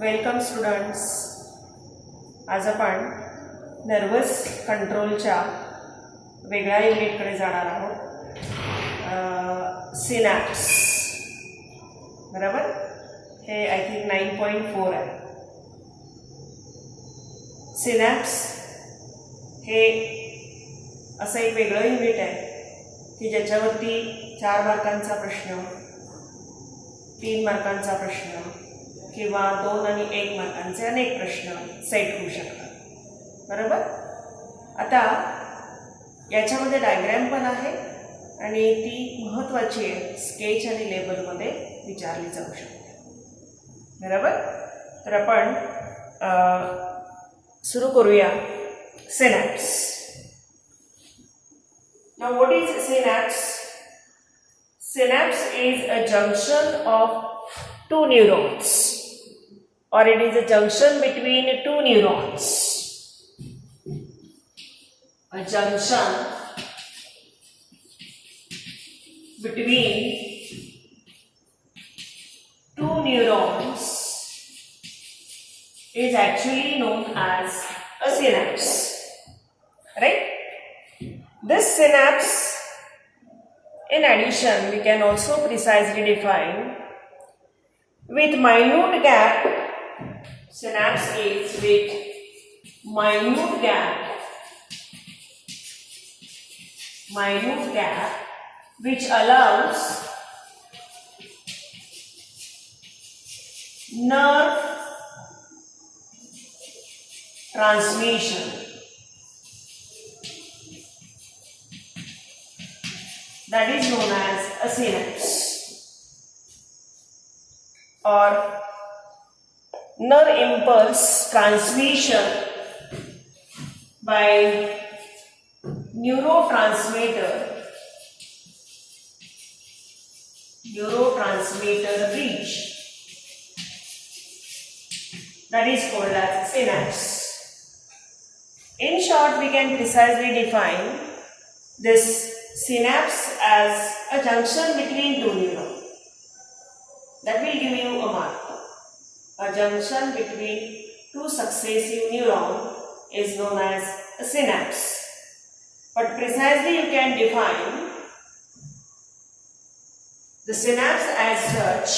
Welcome students. आज आपण nervous कंट्रोलच्या वेगळ्या युनिटकडे जाणार आहोत. सिनॅप्स. बरोबर. हे आय थिंक 9.4 आहे. सिनॅप्स हे असं एक वेगळं युनिट आहे की ज्याच्यावरती 4 मार्कांचा प्रश्न, 3 मार्कांचा प्रश्न किंवा 2 आणि 1 मार्कांचे अनेक प्रश्न सेट होऊ शकतात. बरोबर. आता याच्यामध्ये डायग्रॅम पण आहे आणि ती महत्त्वाची आहे. स्केच आणि लेबलमध्ये विचारली जाऊ शकते. बरोबर. तर आपण सुरू करूया. Synapse. Now what is synapse? Synapse is a junction of 2 neurons, or it is a junction between 2 neurons. A junction between 2 neurons is actually known as a synapse. Right? This synapse, in addition, we can also precisely define with minute gap. Synapse is with minute gap which allows nerve transmission. That is known as a synapse, or nerve impulse transmission by neurotransmitter bridge. That is called as synapse. In short, we can precisely define this synapse as a junction between 2 neurons. That will give you a mark. A junction between 2 successive neurons is known as a synapse. But precisely you can define the synapse as such: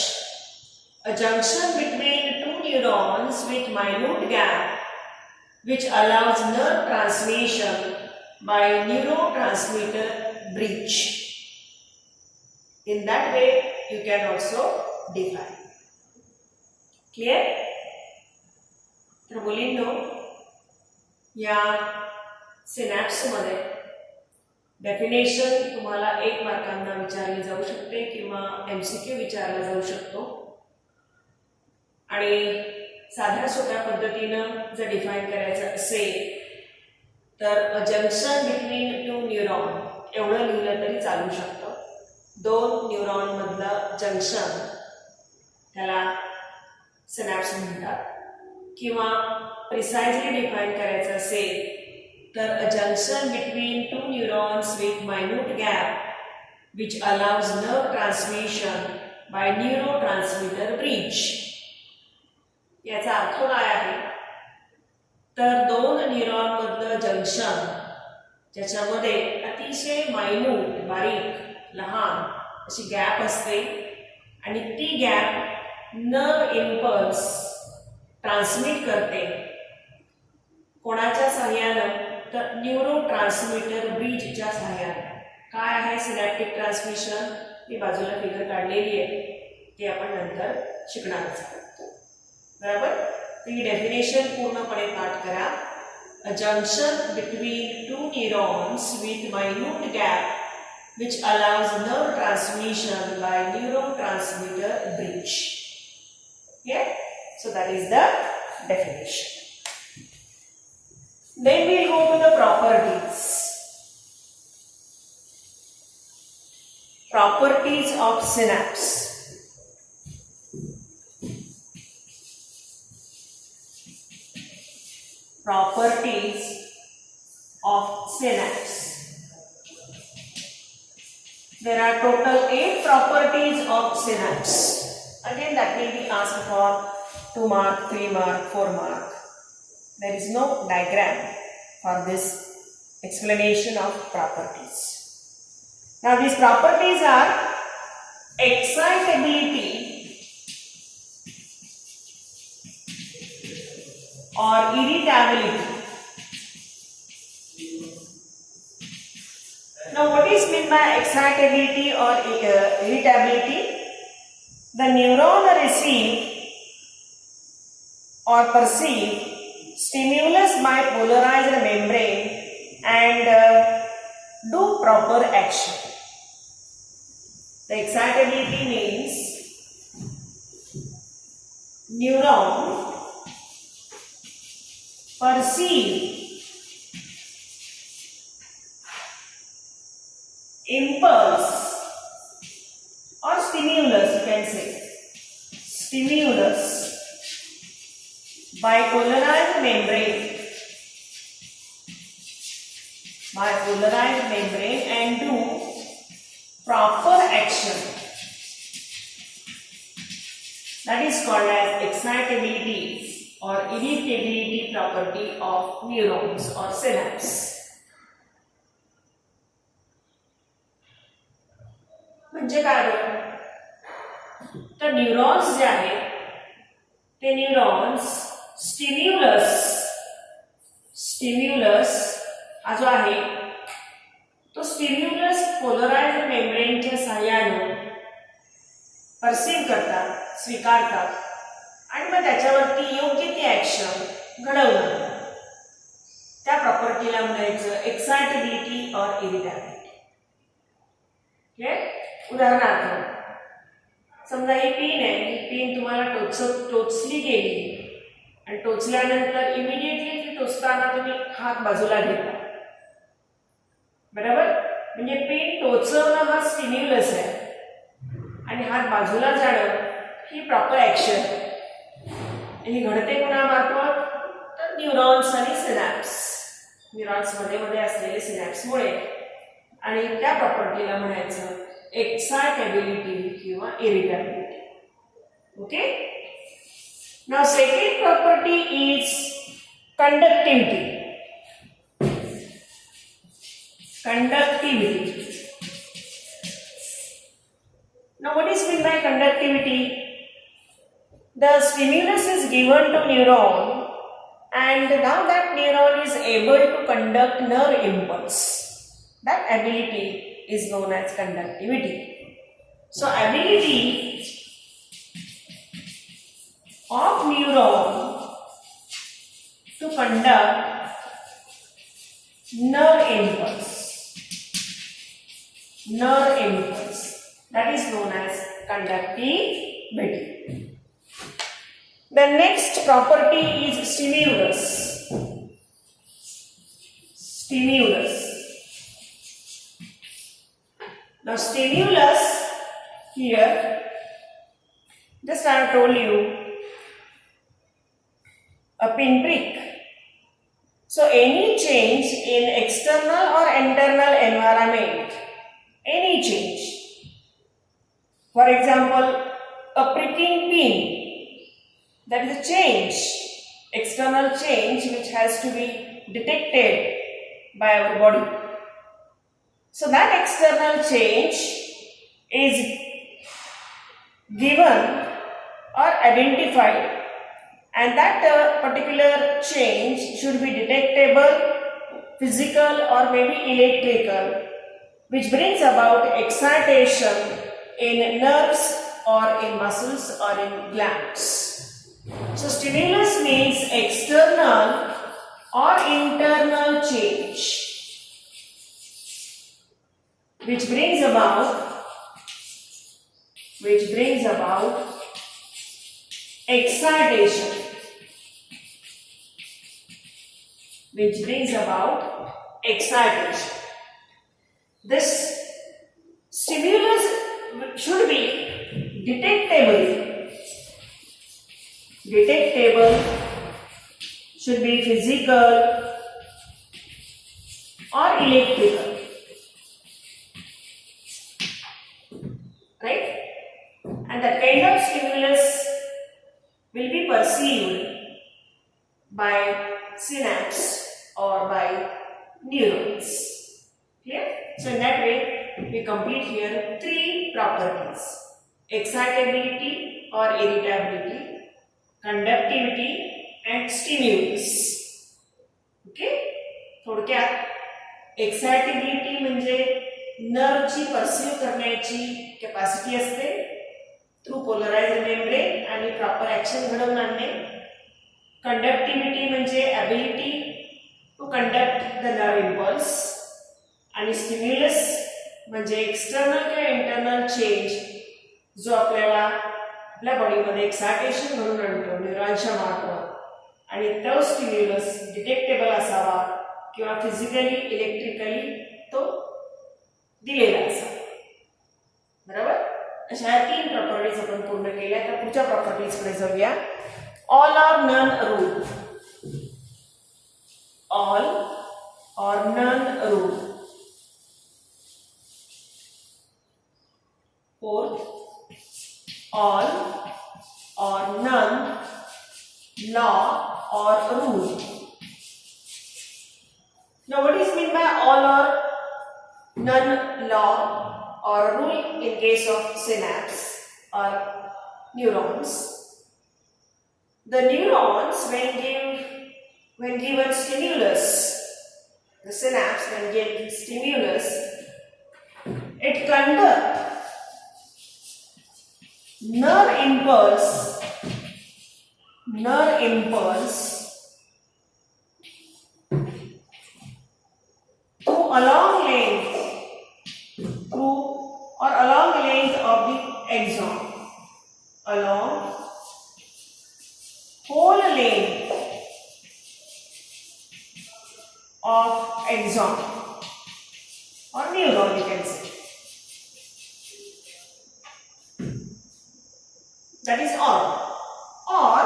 a junction between 2 neurons with minute gap which allows nerve transmission by neurotransmitter bridge. In that way you can also define. Clear? तर मुलींनो, या synapse मध्ये definition तुम्हाला 1 मार्कांना विचारली जाऊ शकते किंवा MCQ विचारला जाऊ शकतो. आणि साध्या सोप्या पद्धतीनं जर डिफाईन करायचं असेल तर अ जंक्शन बिटवीन 2 न्यूरॉन एवढं लिहिलं तरी चालू शकतं. 2 न्यूरॉन मधलं जंक्शन त्याला सिनॅप्स म्हणतात. किंवा प्रिसाइजली डिफाईन करायचं असेल तर a junction between 2 neurons with minute gap which allows nerve transmission by neurotransmitter bridge. याचा अर्थ काय आहे तर 2 न्यूरॉन मधलं जंक्शन ज्याच्यामध्ये अतिशय मायन्यूट, बारीक, लहान अशी गॅप असते आणि ती गॅप नर्व इम्पल्स ट्रान्समिट करते. कोणाच्या सहाय्यानं तर न्यूरोट्रान्समिटर ब्रिजच्या सहाय्याने. काय आहे सिनॅप्टिक ट्रान्समिशन? मी बाजूला फिगर काढलेली आहे, ते आपण नंतर शिकणारच आहोत. बरोबर. ही डेफिनेशन पूर्णपणे पाठ करा. अ junction between 2 neurons with minute gap which allows nerve transmission by neurotransmitter bridge. Okay? So that is the definition. Then we go to the properties. Properties of synapse. Properties of synapse. There are total 8 properties of synapse. Again, that will be asked for 2 mark, 3 mark, 4 mark. There is no diagram for this explanation of properties. Now these properties are excitability or irritability. Now what is meant by excitability or irritability? The neuron receive or perceive stimulus by polarized membrane and do proper action. The excitability means neuron perceive impulse or stimulus, you can say stimulus by polarized membrane and do proper action. That is called as excitability or irritability property of neurons or synapse. म्हणजे काय बरं, तर neurons जे आहेत ते neurons stimulus हा जो आहे तो स्टिम्युलस पोलराइज्ड मेम्ब्रेनच्या सहाय्याने परसीव्ह करतात, स्वीकारतात आणि मग त्याच्यावरती योग्य ती ॲक्शन घडवतात. त्या प्रॉपर्टीला म्हणायचं एक्साइटेबिलिटी और इरिटेबिलिटी. उदाहरणार्थ समजा ही पिन आहे, ही पिन तुम्हाला टोचली गेली आणि टोचल्यानंतर इमिडिएटली ती टोचताना तुम्ही हात बाजूला घेता, बरोबर. म्हणजे पिन टोचवणं हा स्टिम्युलस आहे आणि हात बाजूला जाणं ही प्रॉपर ॲक्शन. ही घडते कोणामार्फत, तर न्यूरॉन्स आणि सिनॅप्स, न्यूरॉन्समध्ये मध्ये असलेले सिनॅप्समुळे. आणि त्या प्रॉपर्टीला म्हणायचं एक्साइटेबिलिटी किंवा irritability. Okay. Now second property is conductivity. Now what is meant by conductivity? The stimulus is given to neuron and now that neuron is able to conduct nerve impulse. That ability is known as conductivity. So ability of neuron to conduct nerve impulse, that is known as conductivity. The next property is stimulus. Now stimulus here, just I have told you, a pinprick. So any change in external or internal environment, any change. For example, a pricking pin, that is a change, external change which has to be detected by our body. So that external change is given or identified and that particular change should be detectable, physical or maybe electrical, which brings about excitation in nerves or in muscles or in glands. So stimulus means external or internal change which brings about excitation, This stimulus should be detectable, should be physical or electrical, right? And that kind of stimulus will be perceived by synapse or by neurons. Clear? So in that way we complete here 3 properties: excitability or irritability, conductivity and stimulus. Okay, थोडक्यात excitability म्हणजे नर्वची perceive करण्याची capacity असते through polarised membrane आणि proper action घडवून आणणे. Conductivity म्हणजे ability to conduct the nerve impulse आणि स्टिम्युलस म्हणजे एक्सटर्नल किंवा इंटरनल चेंज जो आपल्याला आपल्या बॉडीमध्ये एक्सायटेशन घडवून आणतो न्यूरॉनच्या मार्फत आणि तो स्टिम्युलस डिटेक्टेबल असावा किंवा फिजिकली इलेक्ट्रिकली तो दिलेला असावा. बरोबर, अशा 3 प्रॉपर्टीज आपण पूर्ण केल्या. तर पुढच्या प्रॉपर्टीज कडे जाऊया. All or none rule. All or none rule. Fourth, all or none, law or rule. Now what is meant by all or none law or rule in case of synapse or neurons? The neurons when given stimulus, the synapse when given stimulus, it conduct nerve impulse through along length of the axon, along whole length of axon or neuron, you can say. That is all. Or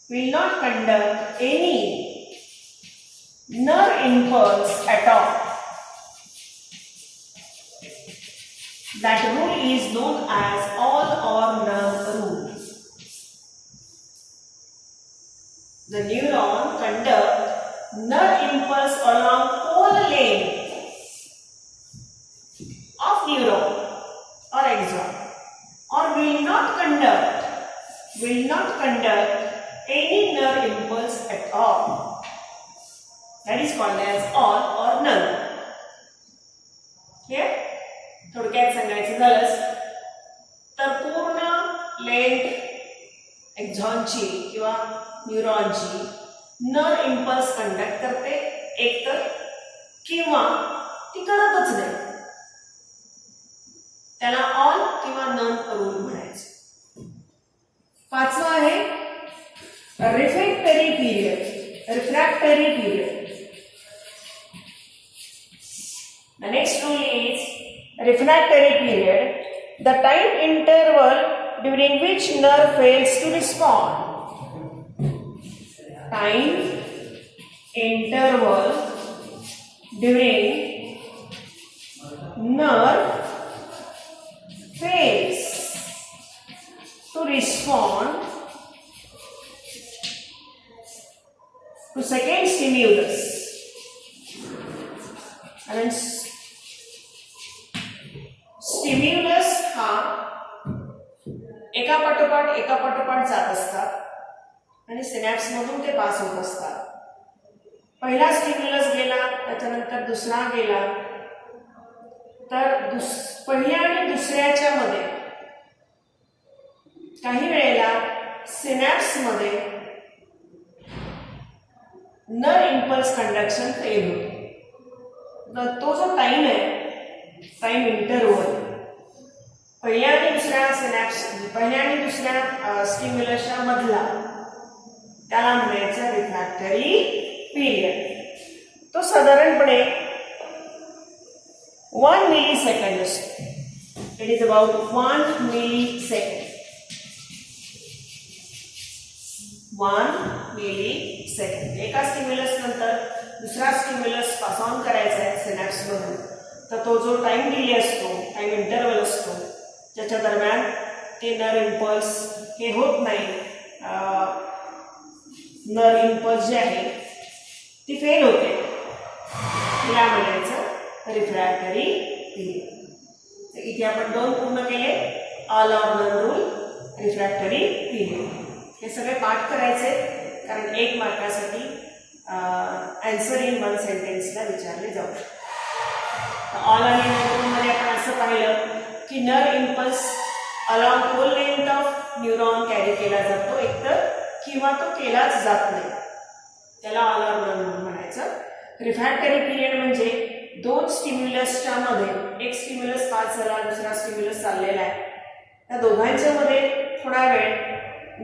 will not conduct any nerve impulse at all. That rule is known as all or none rule. The neuron conduct nerve impulse along whole length of neuron or axon, or will not conduct any nerve impulse at all. That is called as all or none. Here थोडक्यात सांगायचं झालंच तर पूर्ण length एक्झॉनची किंवा न्यूरॉनची nerve impulse conduct करते एकतर किंवा ती करतच नाही, त्याला ऑल किंवा नन रूल म्हणायचं. 5वा आहे रिफ्रॅक्टरी period. The next rule is refractory period, the time interval during which nerve fails to respond. Time interval during nerve fails to respond to second stimulus. And stimulus हा एकापाठोपाठ जात असतात आणि synapse मधून ते पास होत असतात. पहिला स्टिम्युलस गेला, त्याच्यानंतर दुसरा गेला, तर पहिल्या आणि दुसऱ्याच्या मध्ये काही वेळेला सिनॅप्स मध्ये नर्व इम्पल्स कंडक्शन फेल होतो. तो जो टाइम आहे, टाइम इंटरवल पहिल्या आणि दुसऱ्या स्टिम्युलसच्या मधला, त्याला म्हणायचं रिफ्रॅक्टरी पिरियड. तो साधारणपणे 1 मिलीसेकंड असतो. It is about 1 millisecond. 1 millisecond. एका स्टिम्युलस नंतर दुसरा स्टिम्युलस पास ऑन करायचा आहे सिनॅप्स म्हणून. तर तो जो टाईम डिले असतो, टाईम इंटरवल असतो, ज्याच्या दरम्यान ते नर इम्पल्स हे होत नाही, नर इम्पल्स जे आहे ती फेल होते, तिला म्हणायचं रिफ्रॅक्टरी पिरियड. इथे आपण 2 पूर्ण केले, all or none rule, refractory period. हे सगळे पाठ करायचे, कारण 1 मार्कासाठी आन्सर इन 1 सेंटेन्सला विचारले जाऊ शकते. ऑल आणि नन रूलमध्ये आपण असं पाहिलं की nerve impulse along whole length of neuron carry केला जातो एकतर, किंवा तो केलाच जात नाही, त्याला ऑल ऑर नन रूल म्हणायचं. रिफ्रॅक्टरी पिरियड म्हणजे 2 स्टिम्युलसच्या मध्ये, एक स्टिम्युलस पास झाला, दुसरा स्टिम्युलस चाललेला आहे, त्या दोघांच्या मध्ये थोडा वेळ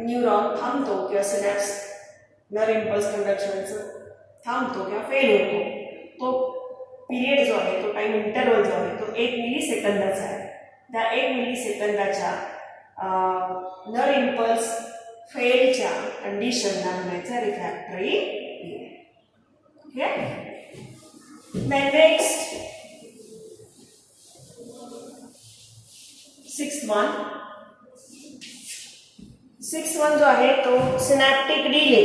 न्यूरॉन थांबतो किंवा सिनॅप्स नर इम्पल्स कंडक्शनचं थांबतो किंवा फेल होतो. तो पिरियड जो आहे, तो टाईम इंटरवल जो आहे, तो 1 मिली सेकंदाचा आहे. त्या 1 मिली सेकंदाच्या नर इम्पल्स फेलच्या कंडिशनला म्हणायचं refractory period. Okay. Then next, 6th one जो आहे तो synaptic delay.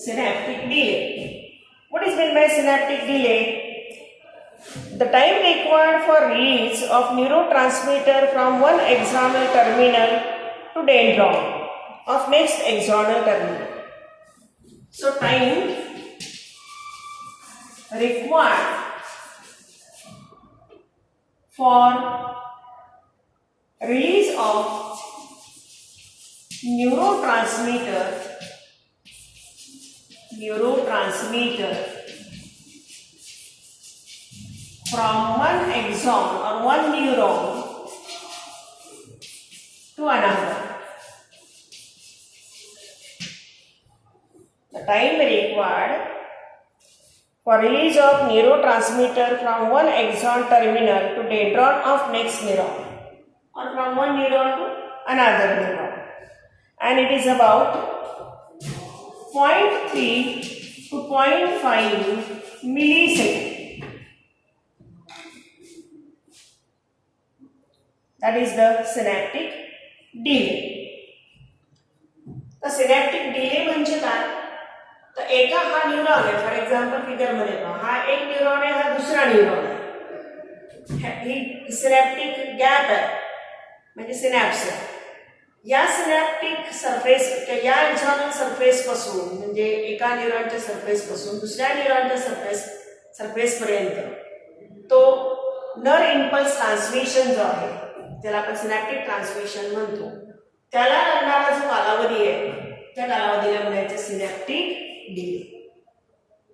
Synaptic delay. What is meant by synaptic delay? The time required for release of neurotransmitter from one axonal terminal to dendron of next axonal terminal. So time required for release of neurotransmitter from one axon or one neuron to another. The time required for release of neurotransmitter from one axon terminal to dendron of next neuron, or from one neuron to another neuron, and it is about 0.3 to 0.5 millisecond. That is the synaptic delay. तर synaptic delay म्हणजे काय, तर एका हा neuron आहे, for example figure मध्ये पहा, हा एक न्यूरॉन आहे, हा दुसरा न्यूरॉन आहे, ही सिनॅप्टिक गॅप आहे म्हणजे सिनॅप्स आहे. या सिनॅप्टिक सरफेस, या एक्झॉनल सरफेस पासून, म्हणजे एका न्यूरॉनच्या सरफेस पासून दुसऱ्या न्यूरॉनच्या सरफेस पर्यंत तो नर इम्पल्स ट्रान्समिशन जो आहे, त्याला आपण सिनॅप्टिक ट्रान्समिशन म्हणतो, त्याला लागणारा जो कालावधी आहे त्या कालावधीला म्हणायचं सिनॅप्टिक डिले.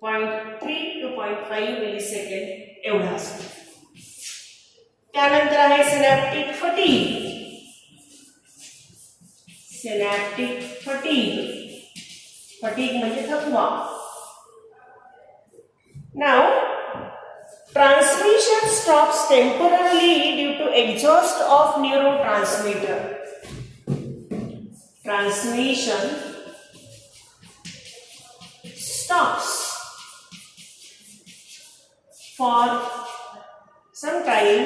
0.3 to 0.5 मिलीसेकंड एवढा असतो. त्यानंतर आहे सिनॅप्टिक फटीग. फटीग म्हणजे थकवा. Now transmission stops temporarily due to exhaust of neurotransmitter. Transmission stops for some time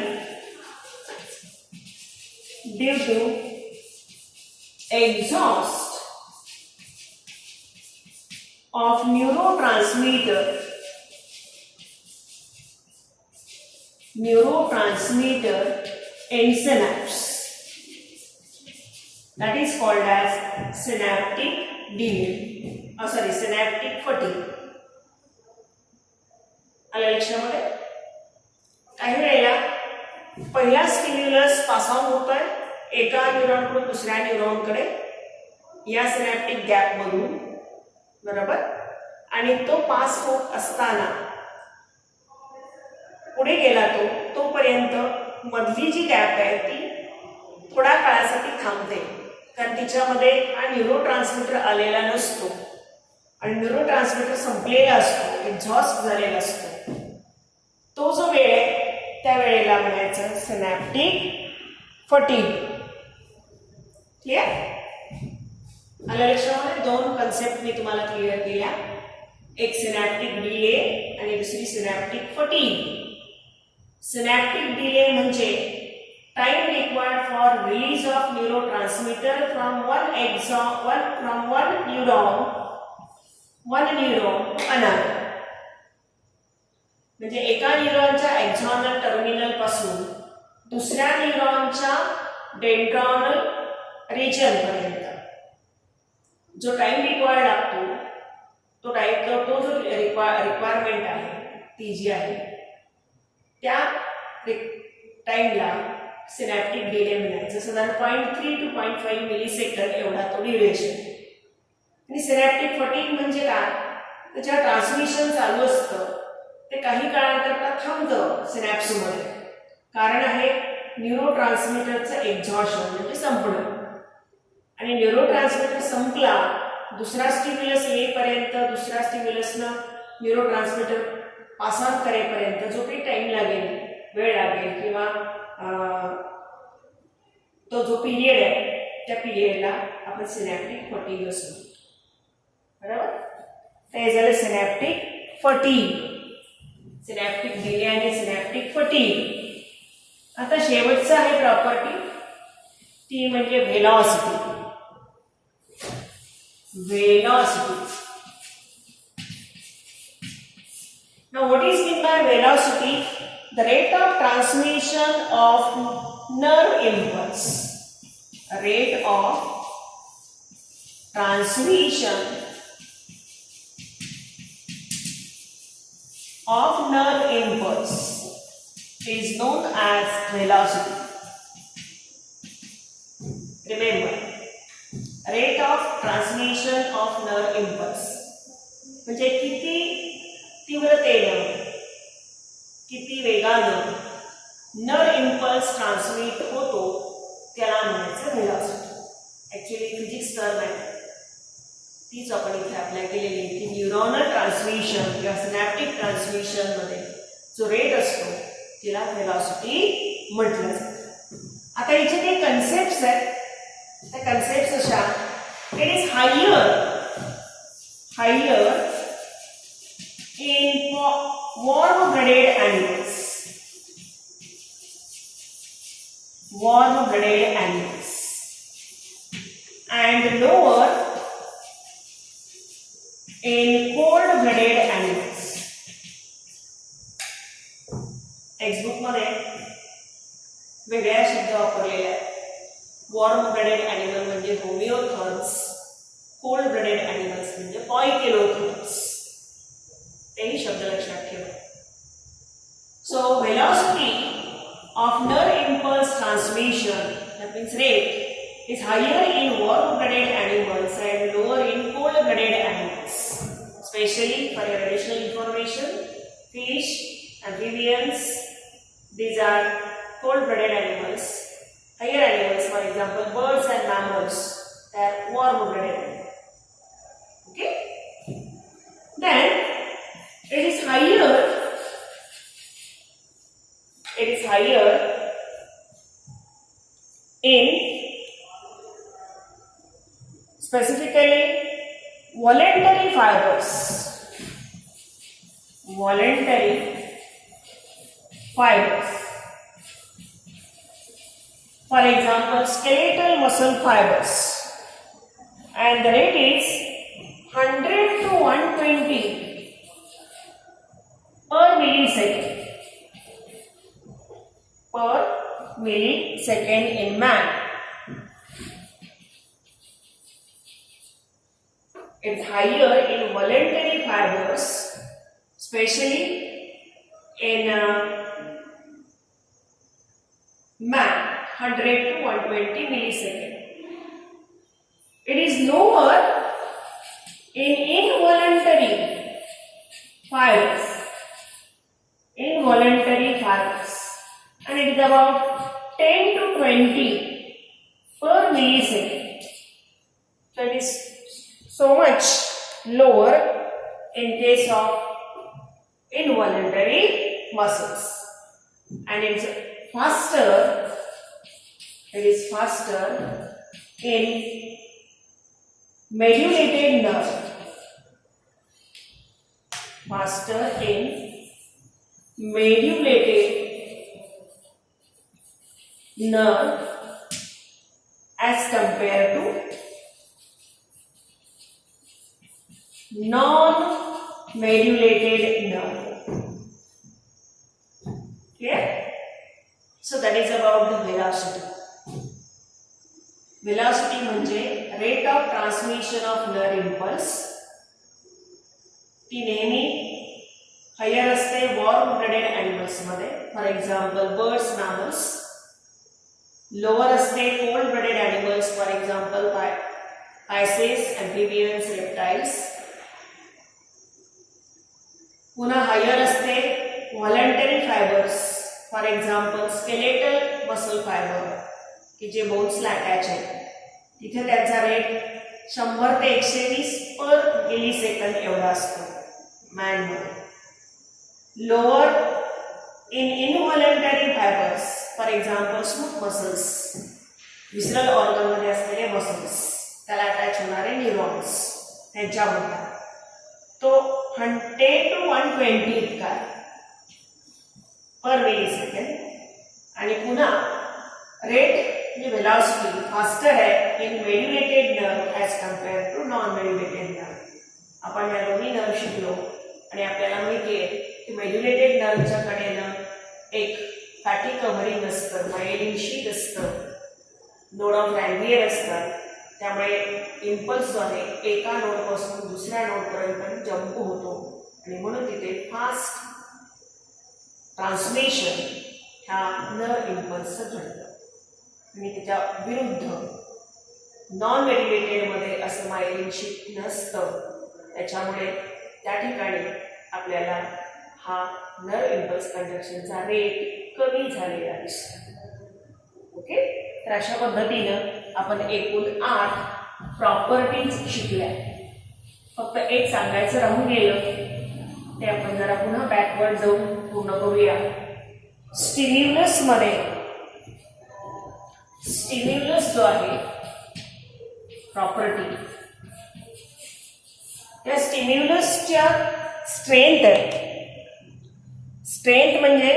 due to exhaust of neurotransmitter in synapse. That is called as synaptic delay. Synaptic fatigue. आलं लक्षामध्ये? काही वेळेला पहिला stimulus pass on होतोय एका न्यूरॉनकडून दुसऱ्या न्यूरॉनकडे या synaptic gap मधून, बरोबर, आणि तो पास होत असताना पुढे गेला तोपर्यंत मधली जी गॅप आहे ती थोड्या काळासाठी थांबते, कारण तिच्यामध्ये हा न्यूरोट्रान्समीटर आलेला नसतो आणि न्यूरोट्रान्समीटर संपलेला असतो, एक्झॉस्ट झालेला असतो. तो जो वेळ आहे त्या वेळेला म्हणायचं सिनॅप्टिक फटीग. क्लियर? आल्या लक्षामध्ये दोन कन्सेप्ट मी तुम्हाला क्लिअर केल्या, एक सिनॅप्टिक डिले आणि दुसरी सिनॅप्टिक फटीग. सिनॅप्टिक डिले म्हणजे time required for release of neurotransmitter from one neuron to another. म्हणजे एका न्यूरॉनच्या एक्झॉनल टर्मिनल पासून दुसऱ्या न्यूरॉनच्या डेंड्रॉनल रिजन पर्यंत जो टाइम रिक्वायर्ड लागतो तो जो रिक्वायरमेंट आहे ती जी आहे त्या टाइमला सिनॅप्टिक डिले म्हणायचं. साधारण 0.3 to 0.5 मिलीसेकंद एवढा तो ड्युरेशन. आणि सिनॅप्टिक फटीग म्हणजे काय, त्याच्या ट्रान्समिशन चालू असतं ते काही काळाकरता थांबतं सिनॅप्समध्ये. कारण आहे न्यूरोट्रान्समीटरचं एक्झॉशन म्हणजे संपणं. आणि न्यूरोट्रान्समीटर संपला, दुसरा स्टिम्युलस येईपर्यंत, दुसऱ्या स्टिम्युलसनं न्यूरोट्रान्समीटर पास ऑन करेपर्यंत जो काही टाइम लागेल, वेळ लागेल किंवा तो जो पिरियड आहे त्या पिरियडला आपण सिनॅप्टिक फटीग असतो. बरोबर, ते झालं सिनॅप्टिक फटीग, सिनॅप्टिक डिले आणि सिनॅप्टिक फटीग. आता शेवटचं आहे प्रॉपर्टी, ती म्हणजे velocity. Now what is meant by velocity? The rate of transmission of nerve impulse. Rate of transmission of nerve impulse is known as velocity. Remember, rate of transmission of nerve impulse म्हणजे किती तीव्रतेनं, किती वेगानं nerve impulse transmit होतो त्याला म्हणायचं velocity. Actually physics term आहे तीच आपण इथे अप्लाय केलेली आहे की न्यूरॉनल ट्रान्समिशन किंवा सिनॅप्टिक ट्रान्समिशनमध्ये जो रेट असतो तिला व्हेलॉसिटी म्हटलं जातं. आता इथे काही कन्सेप्ट्स आहेत, त्या कन्सेप्ट्स अशा, it is higher in warm-blooded animals. And lower in cold-blooded animals. Textbook मध्ये वेगळ्या शब्द वापरलेले आहेत. वॉर्म-ब्लडेड ॲनिमल म्हणजे होमिओथर्म्स, कोल्ड-ब्लडेड ॲनिमल्स म्हणजे पॉइकेलोथर्म्स. तेही शब्द लक्षात ठेवा. So velocity of nerve impulse transmission, that means rate, is higher in warm-blooded animals and lower in cold-blooded animals. Especially for your additional information, fish, amphibians, these are cold-blooded animals. Higher animals, for example, birds and mammals, they are warm-blooded animals. Okay? Then it is higher in specifically voluntary fibers. For example, skeletal muscle fibers, and the rate is 100 to 120 per millisecond in man. It's higher in voluntary fibers, especially in man, 100 to 120 millisecond. It is lower in involuntary fibers. And it is about 10 to 20 per millisecond. So it is so much lower in case of involuntary muscles, and it is faster in Medulated nerve, faster in medulated nerve as compared to non-medulated nerve. Clear? So that is about the velocity. Velocity म्हणजे rate of transmission of nerve impulse. ती नेहमी higher असते warm blooded animals मध्ये, for example birds, mammals. Lower असते cold blooded animals, for example pisces, amphibians, reptiles. पुन्हा higher असते voluntary fibres, for example skeletal muscle fibre की जे बोन्सला attach आहे. तिथे त्यांचा रेट 100 ते 120 पर मिली सेकंद एवढा असतो मॅनमध्ये. Lower in involuntary fibres, for example smooth muscles, visceral ऑर्गनमध्ये असलेले मसल्स, त्याला अटॅच होणारे न्यूरॉन्स, त्यांच्यामध्ये तो 10 to 120 इतका पर मिली सेकंड. आणि पुन्हा रेट म्हणजे वेलॉसिटी फास्टर आहे in medullated nerve as compared to non medullated nerve. आपण या दोन्ही नर्व शिकलो आणि आपल्याला माहिती आहे की मेड्युलेटेड नर्वच्या कडेनं एक फॅटी कव्हरिंग असतं, मायलिन शीट असतं, नोड ऑफ रॅन्व्हियर असतात. त्यामुळे इम्पल्स जो आहे एका नोडपासून दुसऱ्या नोडपर्यंत जंप होतो आणि म्हणून तिथे फास्ट ट्रान्समिशन ह्या नर्व इम्पल्सचं घडतं. आणि त्याच्या विरुद्ध नॉन मेड्युलेटेडमध्ये असं मायलिन शीट नसतं. त्याच्यामुळे त्या ठिकाणी आपल्याला हा नर्व इम्पल्स कंडक्शनचा रेट कमी झालेला दिसतो. ओके, तर अशा पद्धतीनं आपण एकूण 8 प्रॉपर्टीज शिकल्या. फक्त एक सांगायचं राहून गेलं, ते आपण जरा पुन्हा बॅकवर्ड जाऊन पूर्ण करूया. स्टिम्युलस जो आहे प्रॉपर्टी, त्या स्टिम्युलसच्या स्ट्रेंथ म्हणजे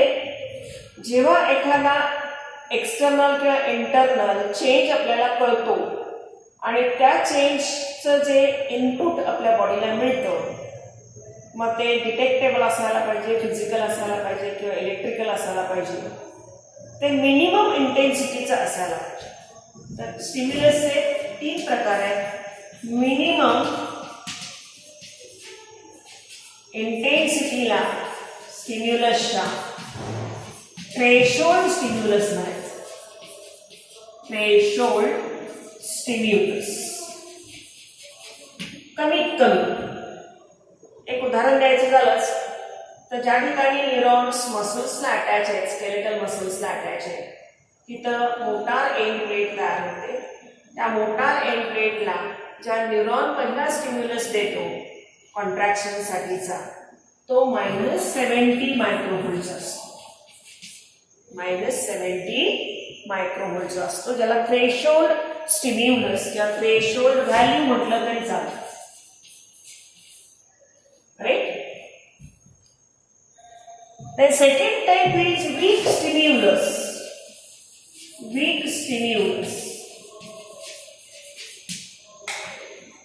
जेव्हा एखादा एक्सटर्नल किंवा इंटरनल चेंज आपल्याला कळतो आणि त्या चेंजचं जे इनपुट आपल्या बॉडीला मिळतं, मग ते डिटेक्टेबल असायला पाहिजे, फिजिकल असायला पाहिजे किंवा इलेक्ट्रिकल असायला पाहिजे, ते मिनिमम इंटेन्सिटीचं असायला पाहिजे. तर स्टिम्युलसचे 3 प्रकार आहेत. मिनिमम इंटेन्सिटीला स्टिम्युलसच्या थ्रेशोल्ड स्टिम्युलस म्हणायचं. थ्रेशोल्ड स्टिम्युलस कमीत कमी. एक उदाहरण द्यायचं झालंच तर ज्या ठिकाणी न्यूरॉन्स मसल्सला अटॅच आहेत, स्केलेटल मसल्सला अटॅच आहेत, तिथं मोटार एंड प्लेट तयार होते. त्या मोटार एंड प्लेटला ज्या न्यूरॉन पहिला स्टिम्युलस देतो कॉन्ट्रॅक्शनसाठीचा, तो -70 मायक्रोव्होल्ट असतो. -70 मायक्रोव्होल्ट असतो, ज्याला थ्रेशोल्ड स्टिम्युलस किंवा थ्रेशोल्ड व्हॅल्यू म्हटलं तरी चालतं. Right? The second type is weak stimulus. Weak stimulus.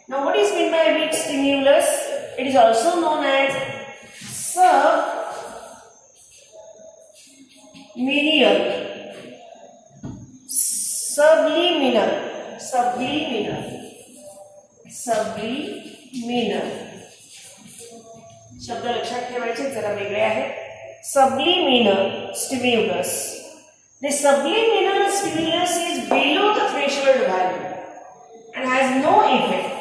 Now, what is meant by weak stimulus? It is also known as subliminal. शब्द लक्षात ठेवायचे, जरा वेगळे आहेत. Subliminal stimulus. The subliminal stimulus is below the threshold value and has no effect.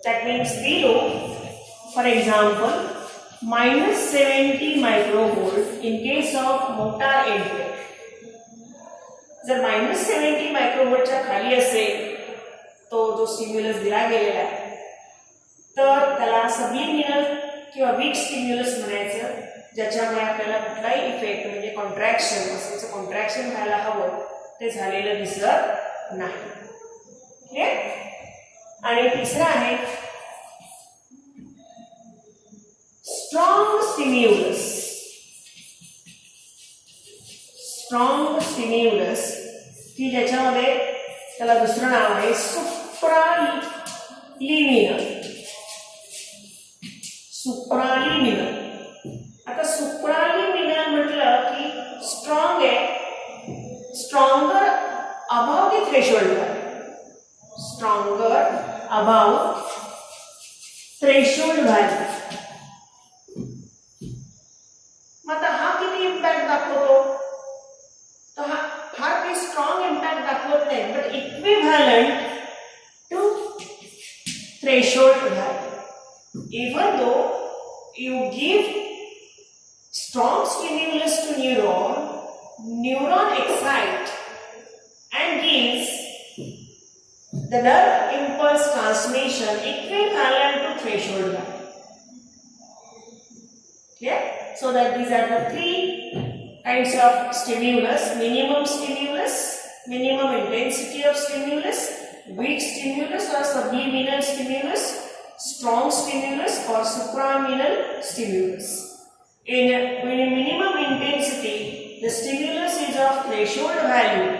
That means below, for example, -70 microvolt in case of motor end plate. जर -70 मायक्रोव्होल्टच्या खाली असेल तो जो स्टिम्युलस दिला गेलेला आहे, तर त्याला सबलिमिनल किंवा वीक स्टिम्युलस म्हणायचं, ज्याच्यामुळे आपल्याला कुठलाही इफेक्ट म्हणजे कॉन्ट्रॅक्शन, मसलचं कॉन्ट्रॅक्शन व्हायला हवं ते झालेलं दिसत नाही. क्लिअर? आणि तिसरा आहे स्ट्रॉंग स्टिम्युलस. स्ट्रॉंग स्टिम्युलस की ज्याच्यामध्ये त्याला दुसरं नाव आहे सुप्रालिमिनल. सुप्रालिमिनल. आता सुप्रालिमिनल म्हटलं की स्ट्रॉंग आहे, stronger above the threshold value. Stronger above threshold value. मग आता हा किती इम्पॅक्ट दाखवतो? तर हा फार काही स्ट्रॉंग इम्पॅक्ट दाखवत नाही, but equivalent to threshold value. Even though you give strong stimulus to neuron, neuron excite and gives the nerve impulse transmission equivalent to threshold value. Yeah? So that these are the three kinds of stimulus: minimum intensity of stimulus, weak stimulus or subliminal stimulus, strong stimulus or supraminal stimulus. In minimum intensity, the stimulus is of threshold value.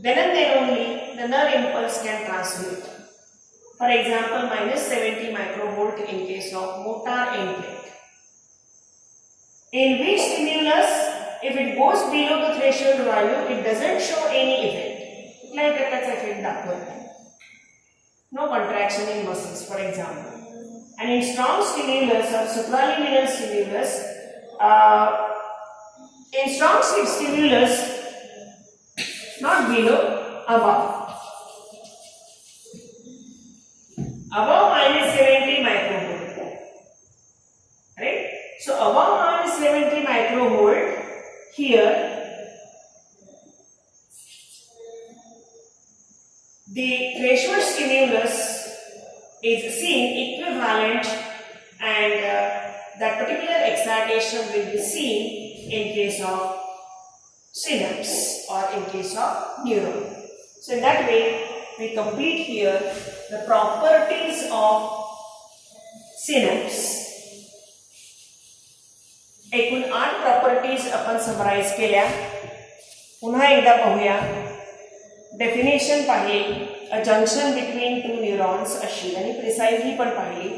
Then and there only the nerve impulse can transmit. For example, -70 microvolt in case of motor end plate. In weak stimulus, if it goes below the threshold value, it doesn't show any effect. Like that effect दाखवत नाही. No contraction in muscles, for example. And in strong stimulus or supraliminal stimulus, in strong stimulus, not below, above. Above -70 microvolt. Right? So above -70 microvolt, here the threshold stimulus is seen equivalent, and that particular excitation will be seen in case of synapse or in case of neuron. So in that way we complete here the properties of synapse. एकूण 8 properties आपण summarise केल्या. पुन्हा एकदा पाहूया. Definition पाहिली, a junction between two neurons अशी, आणि precisely पण पाहिली.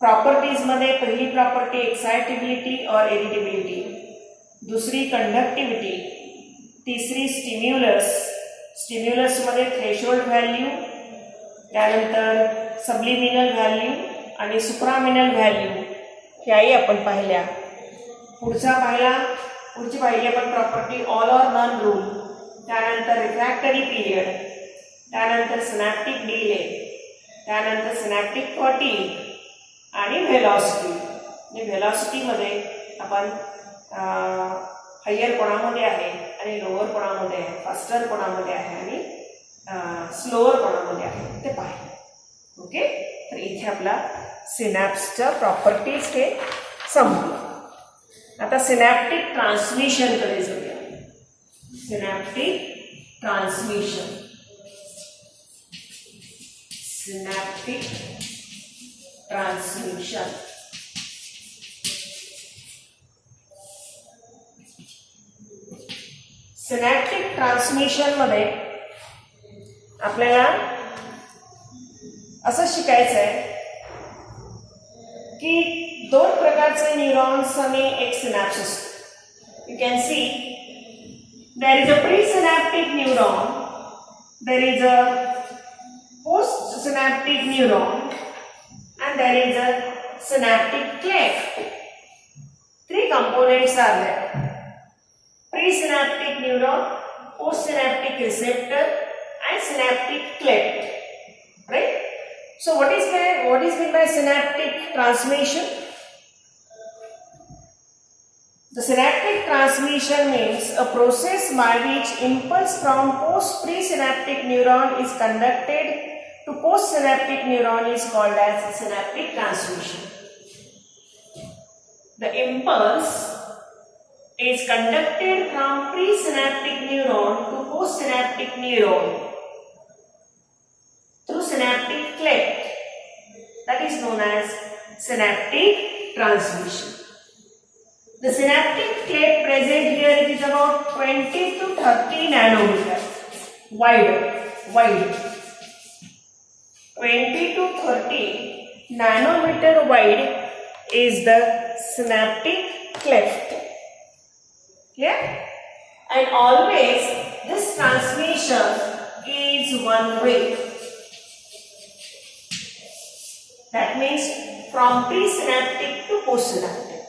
प्रॉपर्टीज मध्ये पहिली प्रॉपर्टी एक्साइटेबिलिटी और इरिटेबिलिटी, दुसरी कंडक्टिव्हिटी, तिसरी स्टिम्युलस, स्टिम्युलस मध्ये थ्रेशोल्ड व्हॅल्यू, त्यानंतर सबलिमिनल व्हॅल्यू आणि सुप्रामिनल व्हॅल्यू ह्याही आपण पाहिल्या. पुढची पाहिली आपण property all or none rule, त्यानंतर रिफ्रॅक्टरी पिरियड, त्यानंतर सिनॅप्टिक डिले, त्यानंतर सिनॅप्टिक फटीग आणि व्हेलॉसिटी. व्हेलॉसिटीमध्ये आपण हायर कोणामध्ये आहे आणि लोअर कोणामध्ये आहे, फास्टर कोणामध्ये आहे आणि स्लोअर कोणामध्ये आहे ते पाहिजे. ओके, तर इथे आपला सिनॅप्सच्या प्रॉपर्टीज हे संपलं. आता सिनॅप्टिक ट्रान्समिशनकडे जाऊया. Synaptic transmission. Synaptic transmission synaptic transmission मध्ये आपल्याला असं शिकायचं आहे की 2 प्रकारचे न्यूरॉन्स आणि एक सिनॅप्स असतो. You can see there is a presynaptic neuron, there is a postsynaptic neuron, and there is a synaptic cleft. 3 components are there: presynaptic neuron, postsynaptic receptor, and synaptic cleft. Right? So what is meant by synaptic transmission? The synaptic transmission means a process by which impulse from presynaptic neuron is conducted to postsynaptic neuron is called as synaptic transmission. The impulse is conducted from presynaptic neuron to postsynaptic neuron through synaptic cleft. That is known as synaptic transmission. The synaptic cleft present here is about 20 to 30 nanometer wide. 20 to 30 nanometer wide is the synaptic cleft. Clear? And always this transmission is one way. That means from presynaptic to postsynaptic,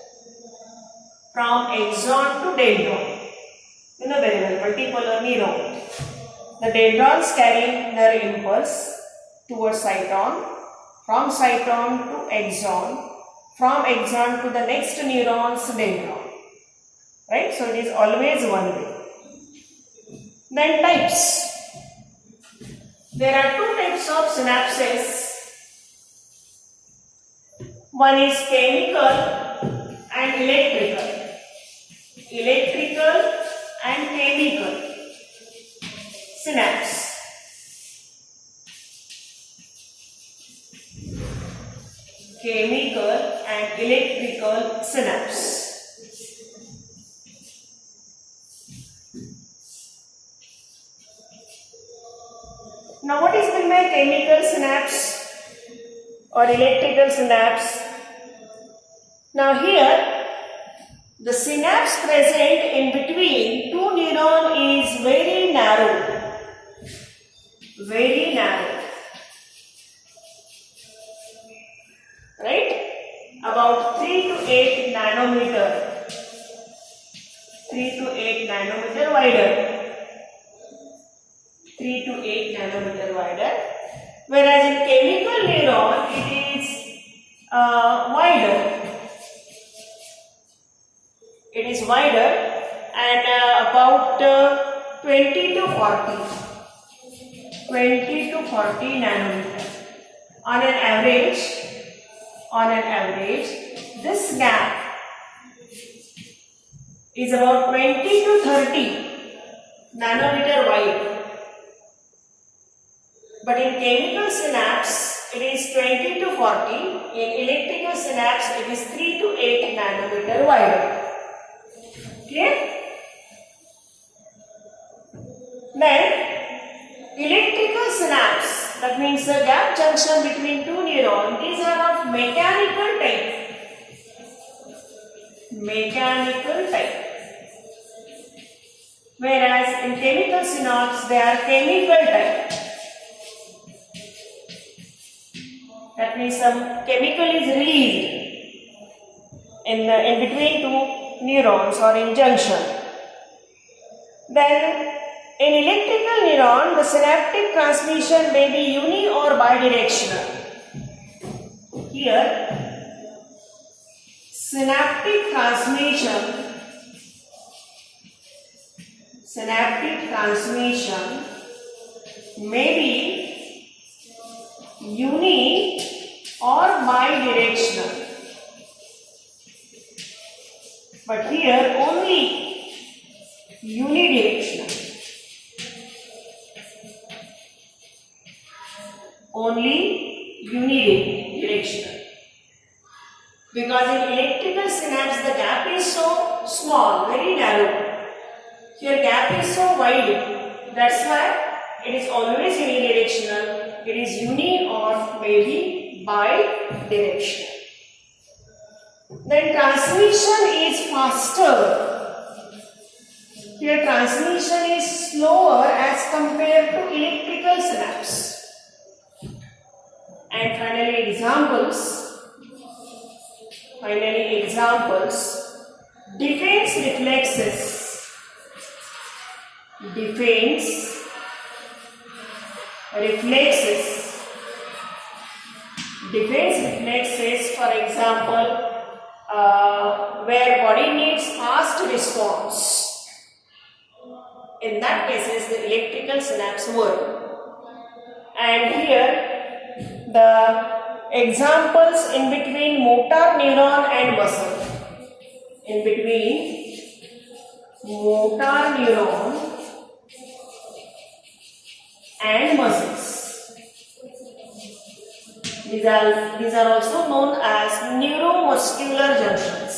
from axon to dendron. You know very well, multipolar neuron. The dendrons carry nerve impulse towards cyton, from cyton to axon, from axon to the next neurons dendron. Right? So it is always one way. Then types. There are two types of synapses. One is chemical and electrical. Electrical and chemical synapse. Chemical and electrical synapse. Now what is meant by chemical synapse or electrical synapse? Now here the synapse present in between two neurons is very narrow. Very narrow. Right? About 3 to 8 nanometer. 3 to 8 nanometer wider. 3 to 8 nanometer wider, whereas in chemical neuron it is wider. It is wider and about 20 to 40 nanometer. On an average, this gap is about 20 to 30 nanometer wide. But in chemical synapse, it is 20 to 40. In electrical synapse, it is 3 to 8 nanometer wide. Okay? Then, electrical synapse, that means the gap junction between two neurons, these are of mechanical type. Mechanical type. Whereas in chemical synapse, they are chemical type. That means some chemical is released in between two neurons or in junction. Then in electrical neuron, the synaptic transmission may be uni or bidirectional. Here, synaptic transmission may be uni or bidirectional, but here only unidirectional. Only unidirectional. Because in electrical synapse the gap is so small, very narrow. Here gap is so wide. That's why it is always unidirectional. It is uni or maybe bidirectional. Then transmission is faster. Here transmission is slower as compared to electrical synapse. And finally examples. Defense reflexes. Defense reflexes, for example, where body needs fast response. In that cases, the electrical synapse work. And here, the examples in between motor neuron and muscle. In between motor neuron and muscles. These are also known as neuromuscular junctions.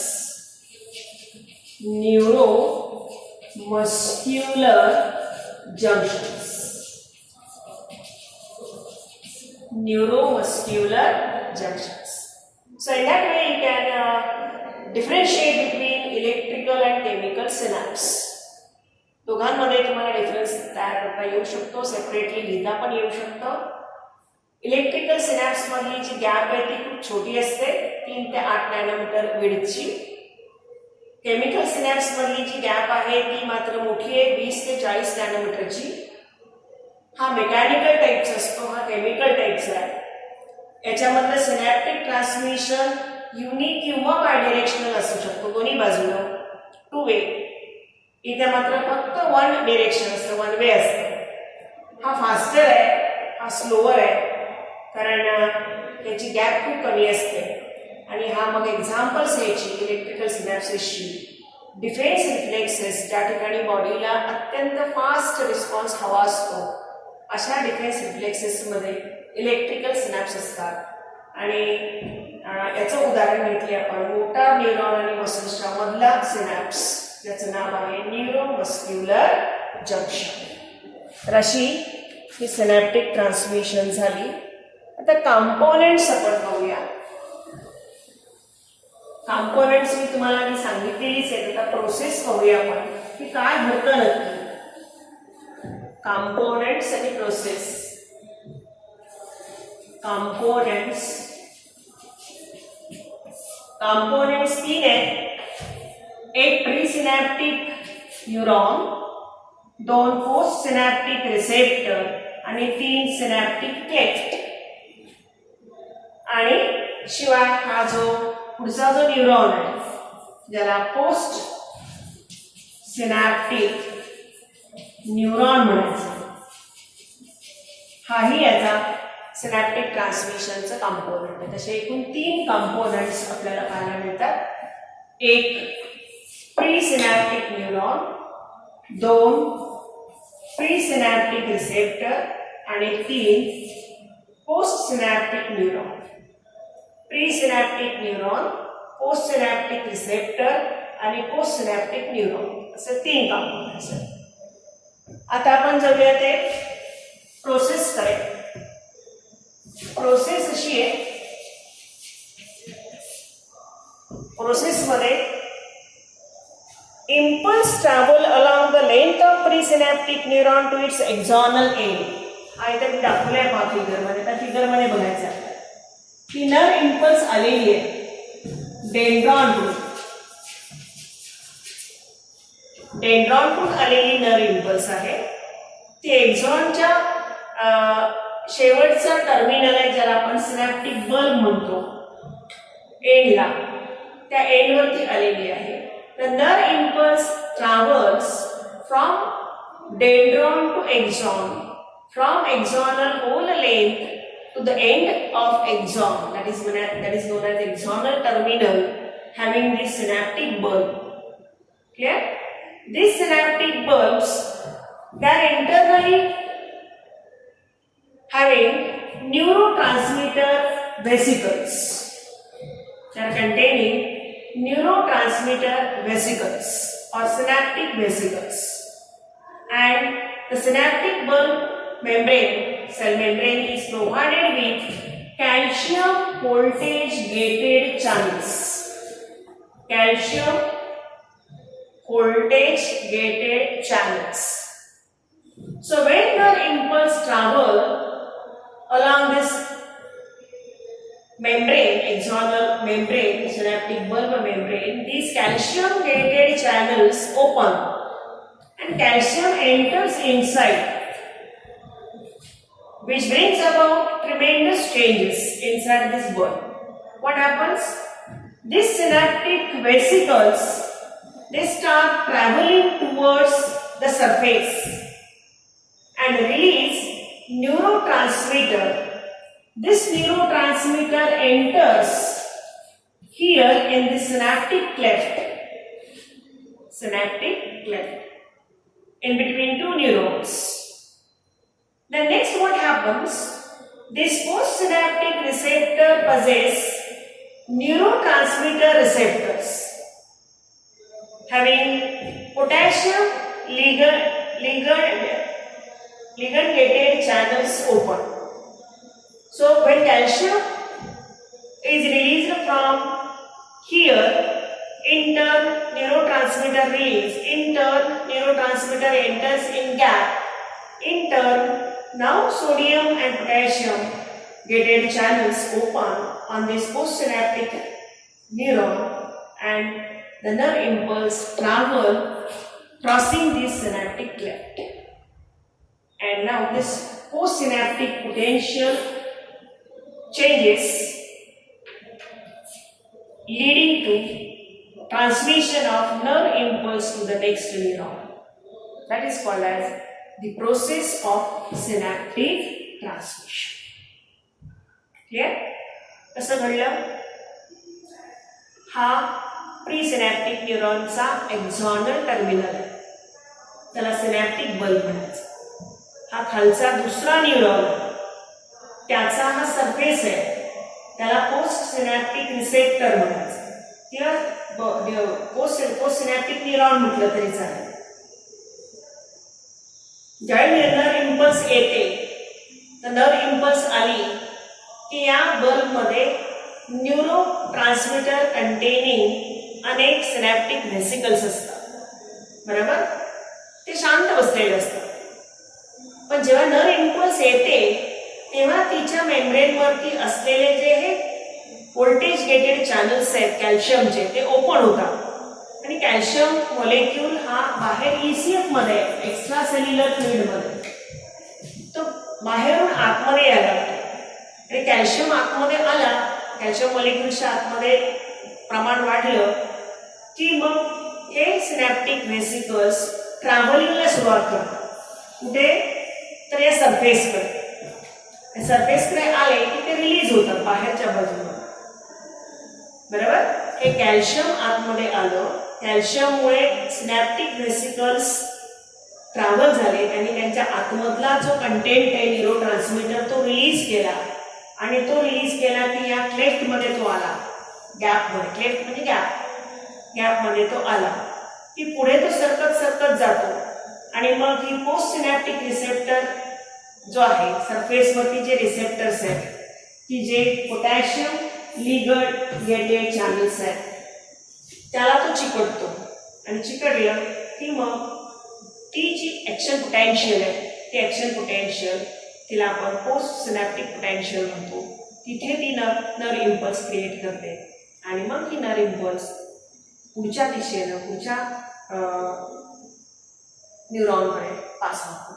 Neuromuscular junctions. Neuromuscular junctions. So in that way you can differentiate between electrical and chemical synapse. दोघांमध्ये तुम्हाला difference तयार करता येऊ शकतो, separately लिहिता पण येऊ शकतं. इलेक्ट्रिकल सिनॅप्स मधली जी गॅप आहे ती खूप छोटी असते, 3 ते 8 नॅनोमीटर विड्थची. केमिकल सिनॅप्स मधली जी गॅप आहे ती मात्र मोठी आहे, 20 ते 40 नॅनोमीटरची. हा मेकॅनिकल टाइपचा असतो, हा केमिकल टाइपचा आहे. याच्यामधलं सिनॅप्टिक ट्रान्समिशन युनिक किंवा बायडिरेक्शनल असू शकतो, दोन्ही बाजूला 2 वे. इथे मात्र फक्त 1 डिरेक्शन असतं, 1 वे असतं. हा फास्टर आहे, हा स्लोअर आहे, कारण त्याची गॅप खूप कमी असते. आणि हा मग एक्झाम्पल्स याची इलेक्ट्रिकल सिनॅप्सेसची डिफेन्स रिफ्लेक्सेस, ज्या ठिकाणी बॉडीला अत्यंत फास्ट रिस्पॉन्स हवा असतो अशा डिफेन्स रिफ्लेक्सेसमध्ये इलेक्ट्रिकल सिनॅप्स असतात. आणि याचं उदाहरण घेतले आपण मोटार न्यूरॉन आणि मसल्सच्या मधला सिनॅप्स, ज्याचं नाव आहे न्यूरोमस्क्युलर जंक्शन. तर अशी ही सिनॅप्टिक ट्रान्समिशन झाली. आता कंपोनेंट्स आपण पाहूया. कंपोनेंट्स मी तुम्हाला सांगितलेलीच आहेत. आता प्रोसेस पाहूया आपण की काय होतं नक्की. कंपोनेंट्स आणि प्रोसेस. कंपोनेंट्स 3 आहेत. एक pre synaptic neuron, 2 post synaptic receptor आणि 3 सिनॅप्टिक क्लेफ्ट. आणि शिवाय हा जो पुढचा जो न्यूरॉन आहे ज्याला पोस्ट सिनॅप्टिक न्यूरॉन म्हणायचं, हाही याचा सिनॅप्टिक ट्रान्समिशनचा कंपोनंट आहे. तसे एकूण 3 कंपोनंट्स आपल्याला पाहायला मिळतात. एक pre synaptic neuron, 2 pre synaptic receptor आणि 3 post synaptic neuron. Pre synaptic neuron, post synaptic receptor आणि पोस्ट सिनॅप्टिक न्यूरॉन असे 3 कंपोनंट्स आहेत. आता आपण जाऊया ते प्रोसेस कडे. प्रोसेस अशी आहे, प्रोसेसमध्ये impulse travel along the length of presynaptic neuron to its axonal end. हा इथे मी दाखवलंय पहा फिगरमध्ये. त्या फिगरमध्ये बघायचं आहे की नर इम्पल्स आलेली आहे डेंड्रॉनकडून आलेली नर इम्पल्स आहे. ती एक्झॉनच्या शेवटचा टर्मिनल आहे, ज्याला आपण सिनॅप्टिक बल्ब म्हणतो, एंडला, त्या एंडवरती आलेली आहे. The nerve impulse travels from dendron to axon, from axonal whole length to the end of axon, that is known as axonal terminal, having this synaptic bulb. Clear? These synaptic bulbs, they are internally having neurotransmitter vesicles. They are containing neurotransmitter vesicles or synaptic vesicles, and the synaptic bulb membrane, cell membrane, is provided with calcium voltage gated channels. Calcium voltage gated channels. So when the impulse travel along this membrane, axonal membrane, synaptic bulb membrane, these calcium gated channels open and calcium enters inside, which brings about tremendous changes inside this bulb. What happens? These synaptic vesicles, they start traveling towards the surface and release neurotransmitter. This neurotransmitter enters here in the synaptic cleft. Synaptic cleft in between two neurons. Then next what happens? This postsynaptic receptor possess neurotransmitter receptors having potassium ligand-gated channels open. So when calcium is released from here, in turn neurotransmitter release, in turn neurotransmitter enters in gap, in turn now sodium and potassium gated channels open on this postsynaptic neuron and the nerve impulse travel crossing this synaptic cleft. And now this postsynaptic potential changes leading to transmission of nerve impulse to the next neuron. That is called as the process of synaptic transmission. Clear? कसं घडलं? हा presynaptic न्यूरॉनचा एक्झॉनल terminal आहे, त्याला synaptic bulb म्हणायचं. हा खालचा दुसरा neuron, त्याचा हा सरफेस आहे, त्याला पोस्ट सिनॅप्टिक रिसेप्टर म्हणायचं किंवा पोस्ट सिनॅप्टिक न्यूरॉन म्हटलं तरी चालेल. ज्यावेळी नर्व इम्पल्स येते, तर नर्व इम्पल्स आली की या बल्बमध्ये न्यूरो ट्रान्समिटर कंटेनिंग अनेक सिनॅप्टिक व्हेसिकल्स असतात. बरोबर? ते शांत बसलेले असतात. पण जेव्हा नर्व इम्पल्स येते तेव्हा तिच्या मेम्ब्रेनवरती असलेले जे हे व्होल्टेज गेटेड चॅनल्स आहेत कॅल्शियमचे, ते ओपन होतात आणि कॅल्शियम मॉलिक्यूल हा बाहेर ECF मध्ये, एक्स्ट्रा सेल्युलर फ्लुइड मध्ये, तो बाहेरून आतमध्ये यायला लागतो. आणि कॅल्शियम आतमध्ये आला, कॅल्शियम मॉलिक्यूलच्या आतमध्ये प्रमाण वाढलं की मग हे सिनॅप्टिक व्हेसिकल्स ट्रॅव्हलिंगला सुरुवात करतात. कुठे? तर या सरफेसकडे. सरफेसकडे आले की ते रिलीज होतात बाहेरच्या बाजूला. बरोबर? हे कॅल्शियम आतमध्ये आलं, कॅल्शियममुळे सिनॅप्टिक व्हेसिकल्स ट्रॅव्हल झाले, त्यांनी त्यांच्या आतमधला जो कंटेंट आहे न्यूरो ट्रान्समिटर तो रिलीज केला आणि तो रिलीज केला की या क्लेफ्टमध्ये तो आला, गॅपमध्ये. क्लेफ्ट म्हणजे गॅपमध्ये तो आला की पुढे तो सरकत जातो आणि मग ही पोस्ट सिनॅप्टिक रिसेप्टर जो आहे, सरफेसवरती जे रिसेप्टर्स आहेत की जे पोटॅशियम लिगंड गेटेड चॅनल्स आहेत, त्याला तो चिकटतो आणि चिकटलं की मग ती जी ॲक्शन पोटॅन्शियल आहे, ती ॲक्शन पोटॅन्शियल तिला आपण पोस्ट सिनॅप्टिक पोटॅन्शियल म्हणतो. तिथे ती नर्व इम्पल्स क्रिएट करते आणि मग ती नर्व इम्पल्स पुढच्या दिशेनं पुढच्या न्यूरॉनकडे पास होतो.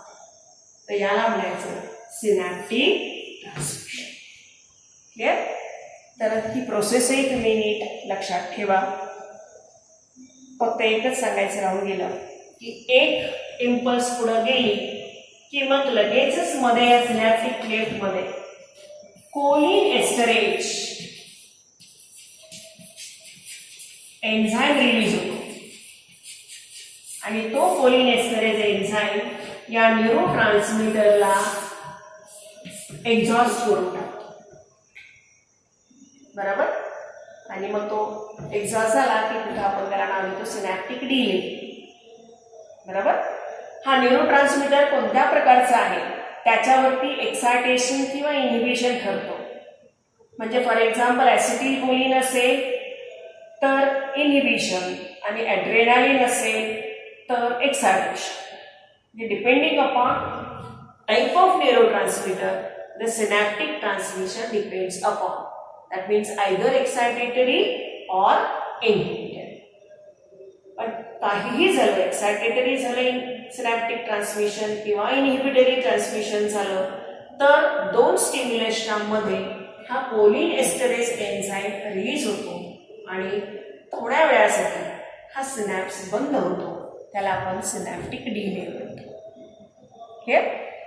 तर याला म्हणायचं सिनॅप्टिक ट्रान्समिशन. क्लिअर? तर ही प्रोसेसही तुम्ही नीट लक्षात ठेवा. फक्त एकच सांगायचं राहून गेलं की एक इम्पल्स पुढे गेली की मग लगेचच मध्ये या सिनॅप्टिक क्लेफ्टमध्ये कोलिन एस्टरेज एन्झाईम रिलीज होतो आणि तो कोलिन एस्टरेज एन्झाईम या न्यूरो ट्रान्समिटरला एक्झॉस्ट करून टाकतो. बरोबर? आणि मग तो एक्झॉस्ट झाला की कुठं आपण त्याला नाव देतो सिनॅप्टिक डिले. बरोबर? हा न्यूरो ट्रान्समिटर कोणत्या प्रकारचा आहे त्याच्यावरती एक्सायटेशन किंवा इनहिबिशन ठरतो. म्हणजे फॉर एक्झाम्पल ॲसिटिलकोलिन असेल तर इनहिबिशन आणि ॲड्रेनालिन असेल तर excitation. Depending upon type of neurotransmitter, the synaptic transmission depends upon. That means either excitatory or inhibitory. पण काहीही झालं, एक्सायटेटरी झालं सिनॅप्टिक ट्रान्समिशन किंवा इनहिबिटरी ट्रान्समिशन झालं, तर दोन स्टिम्युलेशनमध्ये हा कोलिन एस्टरेज एन्झाईम रिलीज होतो आणि थोड्या वेळासाठी हा सिनॅप्स बंद होतो. त्याला आपण सिनॅप्टिक डिले म्हणतो. हे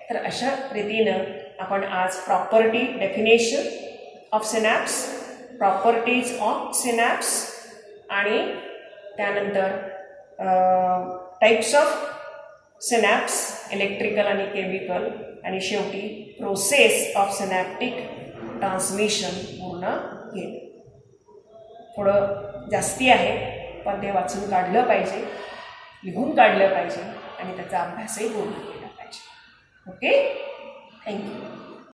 तर अशा रीतीनं आपण आज property definition of synapse, properties of synapse आणि त्यानंतर टाईप्स ऑफ सिनॅप्स इलेक्ट्रिकल आणि केमिकल, आणि शेवटी प्रोसेस ऑफ सिनॅप्टिक ट्रान्समिशन पूर्ण केलं. थोडं जास्ती आहे पण ते वाचून काढलं पाहिजे, लिहून काढलं पाहिजे आणि त्याचा अभ्यासही पूर्ण केला पाहिजे. Okay, thank you.